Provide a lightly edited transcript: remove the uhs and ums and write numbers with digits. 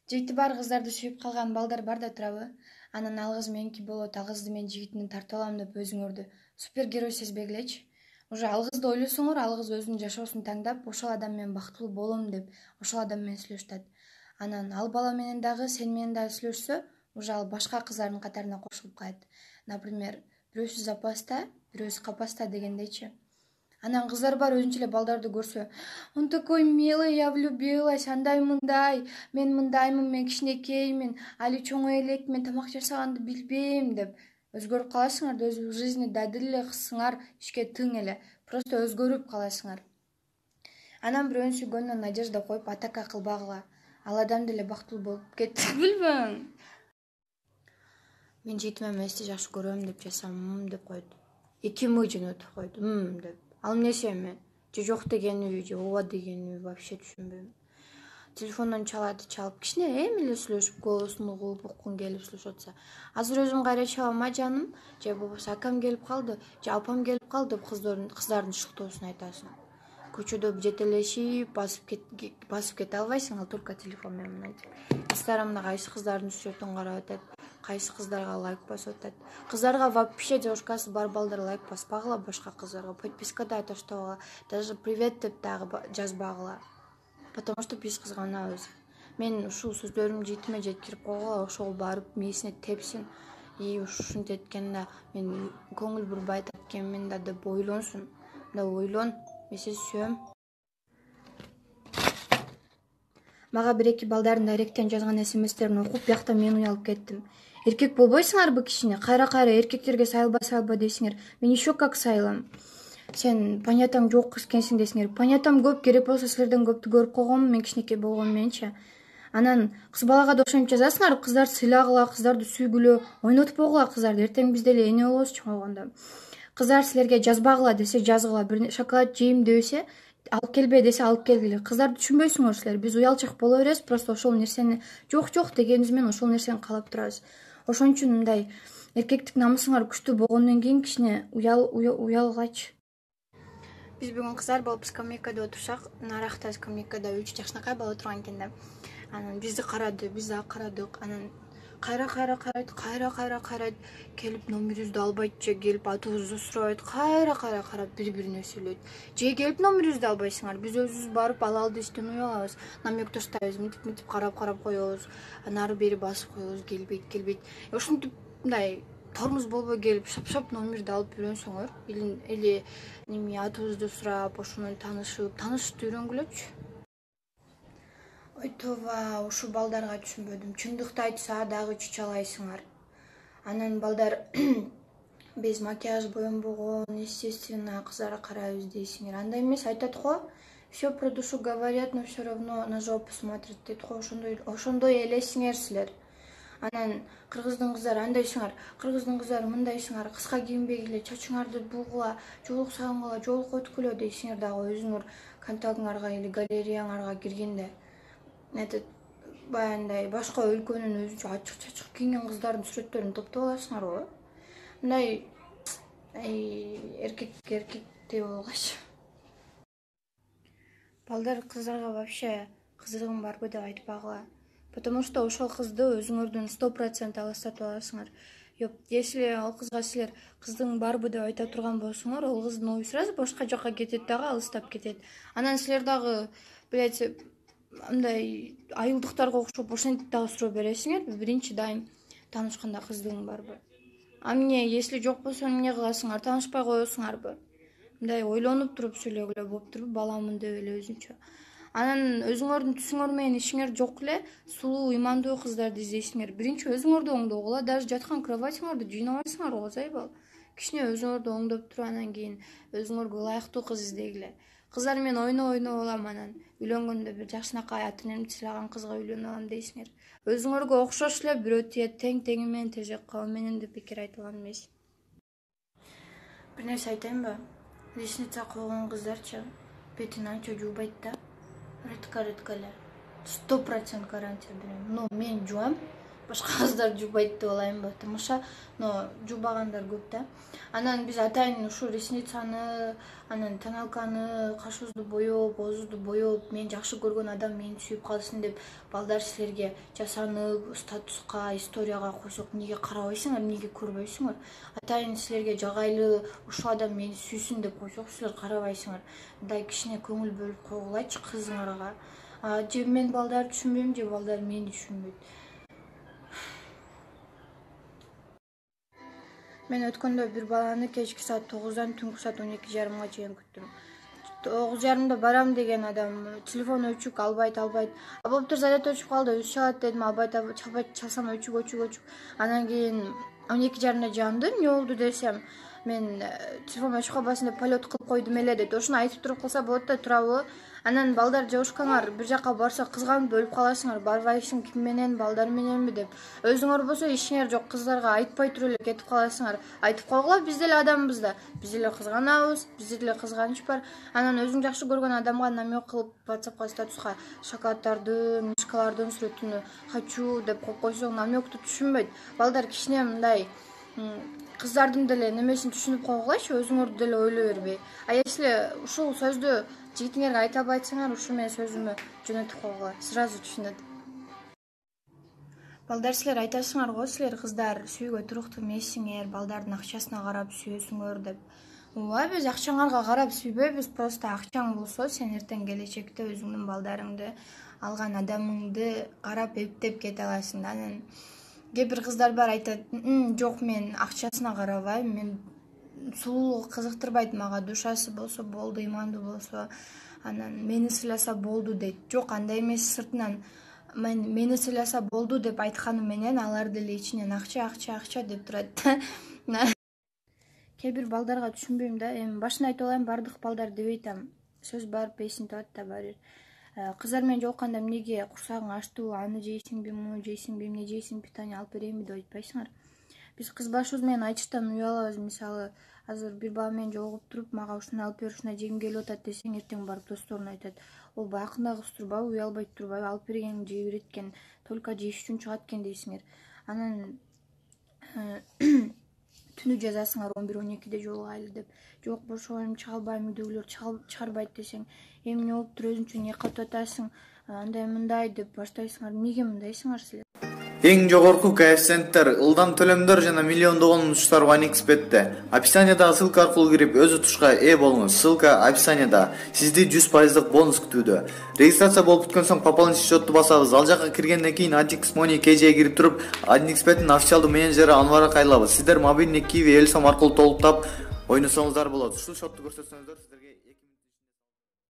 Жейти бар кыздарды сүйүп калган балдар бар да турабы. Анан ал кыз меники болот, ал кызды мен жигитинден тартып алам деп өзүңөрдү супергерой сезбегилечи. Уже ал кызды ойлосоңор, ал кыз өзүнүн жашоосун таңдап, ошол адам менен бактылуу болом деп ошол адам менен сүйлөшүп. Анан ал бала менен дагы сен менен дагы сүйлөшсө, уже ал башка кыздардын катарына кошулуп калат. Например, бирөөсү запаста, бирөөсү капаста дегендейчи. Анан кыздар бар өзүнчө эле балдарды көрсө, он такой милый, я влюбилась, андай мындай, мен мындаймын, мен кичинекеймин, али чоңое элекмин, мен тамак жасаганды билбейм деп өзгөрүп каласыңар да, өз жизни дадил эле кызсыңар, ишке тың эле, просто өзгөрүп каласыңар. Анан бирөөнүн сүйгөнүнө надежда коюп атака кылбагыла. Ал адам деле бактылуу болуп кетти. Билбейм. Мен жетим эмести жакшы көрөм деп жазсам, деп койду. 2 миң жөнөтүп койду, деп. Ал эмнеси эми? Же жок дегениби, же ооба дегениби вообще түшүнбөйм. Телефондон чалып, кичине эми эле сүйлөшүп, голосун угуп, уккун келип сүйлөшүп атса. Азыр өзүм кайра чабам, жаным, же болбосо акам келип калды, же апам келип калды деп кыздардын шыктоосун айтасың. Көчөдө жетелешип басып кете албайсың, ал только телефон менен мынтип. Инстаграмда кайсы кыздардын сүрөтүн карап атат, кайсы кыздарга лайк басып атат. Кыздарга вообще девушкасы бар балдар лайк баспагыла, башка кыздарга подписка да таштабагыла, даже привет деп дагы жазбагыла. Потому что биз кызганабыз. Мен ушул сөздөрүм жетиме жеткирип койгула, ошол барып мээсине тепсин. И ушинтип эткенде мен көңүл бурбай эткенмин да деп ойлонсун. Да ойлон, мен сени сүйөм. Мага бир-эки балдардын дайректен жазган смстерин окуп, биякта мен уялып кеттим. Эркек болбойсуңарбы кичине? Кайра эркектерге сайылба дейсиңер. Мен еще как сайылам. Сен понятаң жок экенсиң дейсиңер. Понятам көп, керек болсо силерден көптү көрүп койгонмун мен кичинекей болгону мененчи. Анан кыз балага да ошентип жазасыңар, кыздарды сыйлагыла, кыздарды сүйгүлө, ойнотпогула кыздарды. Эртең биз деле эне болобуз чоңойгондо. Кыздар силерге жазбагыла десе жазгыла, бир шоколад жейм десе, алып келбе десе алып келгиле. Кыздарды түшүнбөйсүңөр силер. Биз уялчак боло беребиз, просто ошол нерсени жок дегенибиз менен ошол нерсени каалап турабыз. Ошон үчүн мындай эркектик намысыңар күчтүү болгондон кийин кичине уялгачы. Биз бүгүн кыздар болуп скамейкада отурсак, наракта скамейкада 3 жакшынакай бала отурган экен да. Анан бизди карады, биз дагы карадык. Анан кайра карайт, келип номерибизди албайт, же келип атыбызды сурабайт, кайра карап бири-бирине сүйлөйт. Же келип номерибизди албайсыңар, биз өзүбүз барып ала дешten уялабыз, намек таштайбыз, мынтип карап коебуз, ары бери басып коебуз, келбейт. Ошентип мындай тормуз болбой келип шап номерди алып үйрөнсөңөр, или неме атыбызды сурап, ошону таанышып үйрөнгүлөчү. Ой тоба, ушул балдарга түшүнбөдүм. Чындыкты айтса дагы чучалайсыңар. Анан балдар биз макияж боенбогон, естественно, кыздарга карайбыз дейсиңер. Андай эмес, айтат го. Все про душу говорят, но все равно на жопу смотрят дейт го. Ошондой элесиңер силер. Анан кыргыздын кыздары андайсыңар, кыргыздын кыздары мындайсыңар, кыска кийинбегиле, чачыңарды бугула, жоолук сагынгыла, жоолук өткүлө дейсиңер дагы өзүңөр контактыңарга или галереяңарга киргенде. Баягындай башка өлкөнүн өзүнчө ачык кийинген кыздардын сүрөттөрүн топтоп аласыңар го. Мындай эркектей болгачы. Балдар кыздарга вообще кызыгың барбы деп айтпагыла. Потому что ошол кызды өзүңөрдөн 100% алыстатып аласыңар. Если ал кызга силер кыздың барбы деп айта турган болсоңор, ал кыздын ою сразу башка жака кетет дагы, алыстап кетет. Анан силер дагы, мындай айылдыктарга окшоп ошентип дагы суроо бересиңер. Биринчи дайым таанышканда кыздыгың барбы? А эмне, если жок болсо эмне кыласыңар? Таанышпай коесуңарбы? Мындай ойлонуп туруп сүйлөгүлө болуптурбу, баламын деп эле өзүнчө. Анан өзүңөрдүн түсүңөр менен ишиңер жок эле, сулуу, ыймандуу кыздарды издейсиңер. Биринчи өзүңөрдү оңдогула, даже жаткан кроватыңарды жыйнабайсыңар го, зайбал. Кичине өзүңөрдү оңдоп туруп, анан кийин өзүңөргө ылайыктуу кыз издегиле. Кыздар менен ойноп алам, анан үйлөнгөндө бир жакшынакай ата энем сыйлаган кызга үйлөнүп алам дейсиңер. Өзүңөргө окшош эле бирөө тиет, тең менен тежек кабыл менен деп пикир айтылган эмес. Бир нерсе айтайынбы? Ресница койгон кыздарчы бетин анча жуубайт да. Рыдка эле. 100% гарантия берем. Но мен жуам, башка кыздар жубайт деп алайынбы, тамаша, но жубагандар көп да. Анан биз атайын ушу ресницаны, анан тоналканы, кашыбызды боеп, оозубузду боеп, мен жакшы көргөн адам мени сүйүп калсын деп балдар силерге жасанып, статуска, историяга койсок эмнеге карабайсыңар, эмнеге көрбөйсүңөр? Атайын силерге жагайлы, ушул адам мени сүйсүн деп койсок силер карабайсыңар. Мындай кичине көңүл бөлүп койгулачы кызыңарга. Же мен балдар түшүнбөйм, же балдар мени түшүнбөйт. Мен өткөндө бир баланы кечки саат 9-дан түнкү саат 12:30 чейин күттүм. 9:30 барам деген адам телефон өчүк, албайт. Болуптур, заряд өчүп калды, үч чалат дедим, албайт, чалсам өчүк. Анан кийин 12:30 жанды. Эмне болду десем, мен телефон өчүп калбасын деп полет кылып койдум эле дейт. Ошону айтып туруп кылса болот да, турабы? Анан балдар жабышкаңар бир жака барса кызганып өлүп каласыңар, барбайсың, ким менен, балдар мененби деп. Өзүңөр болсо ишиңер жок, кыздарга айтпай туруп эле кетип каласыңар. Айтып койгула, биз деле адамбыз да. Биз деле кызганабыз, бизде деле кызганыч бар. Анан өзүң жакшы көргөн адамга намек кылып WhatsAppка, статуска шоколаддардын, мишкалардын сүрөтүн хочу деп коюп койсоң, намекту түшүнбөйт. Балдар кичине мындай кыздардын деле немесин түшүнүп койгулачы, өзүңөрдү деле ойлой бербей. Если ушул сөздү жигитиңерге айта албайсыңар, ушу менен сөзүмө жөнөтүп койгула, сразу түшүнөт. Балдар, силер айтасыңар го, силер кыздар сүйүүгө туруктуу эмессиңер, балдардын акчасына карап сүйөсүңөр деп. Ооба, биз акчаңарга карап сүйбөйбүз, просто акчаң болсо, сен эртең келечекте өзүңдүн балдарыңды, алган адамыңды карап эптеп кете аласың. Анан кээ бир кыздар бар айтат, жок, мен акчасына карабайм, мен сулуулугу кызыктырбайт, мага душасы болсо болду, имандуу болсо, анан мени сыйласа болду дейт. Жок, андай эмес, сыртынан мени сыйласа болду деп айтканы менен алар деле ичинен акча деп турат. Кээ бир балдарга түшүнбөйм да, эми башында айтып алайын, бардык балдар деп айтам. Сөз барып эсинтип атат да бир. Кыздар менен жолукканда эмнеге курсагың ачтыбы, аны жейсиңби, муну жейсиңби, эмне жейсиң, питание алып берейинби деп айтпайсыңар. Биз кыз башыбыз менен айтыштан уялабыз. Мисалы, азыр бир бала менен жолугуп туруп, мага ушуну алып бер, ушуна жегим келип атат десең, эртең барып досторуна айтат. Ол баякында кыз турбайбы, уялбайт турбайбы, алып бергениң жей берет экен, только жеш үчүн чыгат экен дейсиңер. Анан түнү жазасыңар 11-12 жолугайлы деп. Жок, бошойм, чыга албайм, үйдөгүлөр чыгарбайт десең, эмне болуптур, өзүңчө эмне кылып атасың, андай мындай деп баштайсыңар. Эмнеге мындайсыңар силер? Эң жогорку коэффициенттер, ылдам төлөмдөр жана миллиондогон утуштар OneXBet'те. Описаниядагы ссылка аркылуу кирип өз утушка ээ болуңуз. Ссылка описанияда. Сизди 100% бонус күтүүдө. Регистрация болуп бүткөн соң пополнить счетту басабыз. Ал жака киргенден кийин ATX Money KJ'ге кирип туруп, OneXBet'ин официалдуу менеджери Анварга кайрылабыз. Сиздер мобильный Kiwi Элсом аркылуу толуктап ойносоңуздар болот. Ушул счетту көрсөтсөңүздөр сиздерге